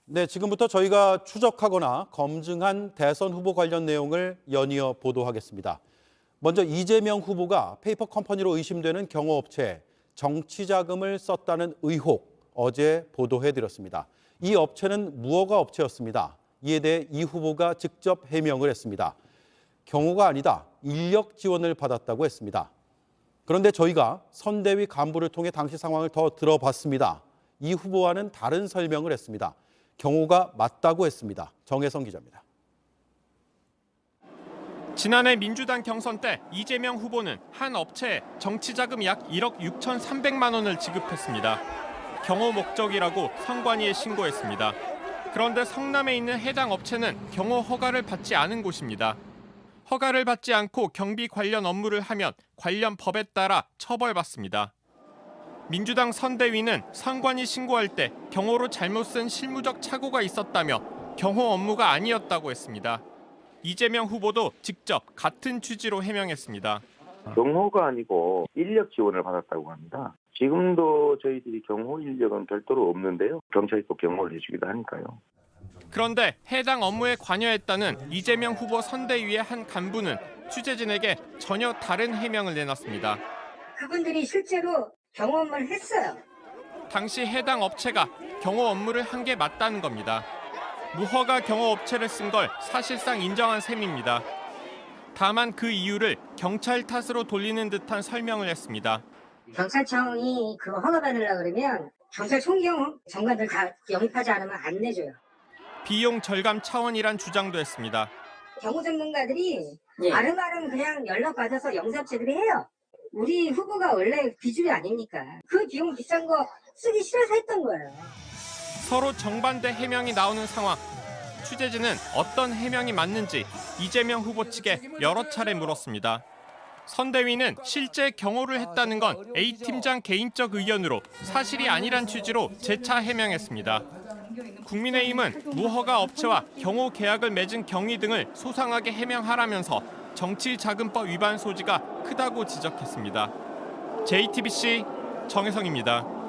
네, 지금부터 저희가 추적하거나 검증한 대선 후보 관련 내용을 연이어 보도하겠습니다. 먼저 이재명 후보가 페이퍼 컴퍼니로 의심되는 경호업체에 정치 자금을 썼다는 의혹 어제 보도해드렸습니다. 이 업체는 무허가 업체였습니다. 이에 대해 이 후보가 직접 해명을 했습니다. 경호가 아니다, 인력 지원을 받았다고 했습니다. 그런데 저희가 선대위 간부를 통해 당시 상황을 더 들어봤습니다. 이 후보와는 다른 설명을 했습니다. 경호가 맞다고 했습니다. 정혜성 기자입니다. 지난해 민주당 경선 때 이재명 후보는 한 업체에 정치자금 약 1억 6,300만 원을 지급했습니다. 경호 목적이라고 선관위에 신고했습니다. 그런데 성남에 있는 해당 업체는 경호 허가를 받지 않은 곳입니다. 허가를 받지 않고 경비 관련 업무를 하면 관련 법에 따라 처벌받습니다. 민주당 선대위는 선관위 신고할 때 경호로 잘못 쓴 실무적 착오가 있었다며 경호 업무가 아니었다고 했습니다. 이재명 후보도 직접 같은 취지로 해명했습니다. 경호가 아니고 인력 지원을 받았다고 합니다. 지금도 저희들이 경호 인력은 별도로 없는데요. 경찰이 또 경호를 해주기도 하니까요. 그런데 해당 업무에 관여했다는 이재명 후보 선대위의 한 간부는 취재진에게 전혀 다른 해명을 내놨습니다. 그분들이 실제로 경호 업무를 했어요. 당시 해당 업체가 경호 업무를 한 게 맞다는 겁니다. 무허가 경호 업체를 쓴 걸 사실상 인정한 셈입니다. 다만 그 이유를 경찰 탓으로 돌리는 듯한 설명을 했습니다. 경찰청이 그거 허가 받으려고 그러면 경찰 총경 정관들 다 영입하지 않으면 안 내줘요. 비용 절감 차원이란 주장도 했습니다. 경호 전문가들이 아름아름 그냥 연락받아서 영세업체들이 해요. 우리 후보가 원래 비주류 아닙니까? 그 비용 비싼 거 쓰기 싫어서 했던 거예요. 서로 정반대 해명이 나오는 상황. 취재진은 어떤 해명이 맞는지 이재명 후보 측에 여러 차례 물었습니다. 선대위는 실제 경호를 했다는 건 A팀장 개인적 의견으로 사실이 아니란 취지로 재차 해명했습니다. 국민의힘은 무허가 업체와 경호 계약을 맺은 경위 등을 소상하게 해명하라면서 정치자금법 위반 소지가 크다고 지적했습니다. JTBC 정혜성입니다.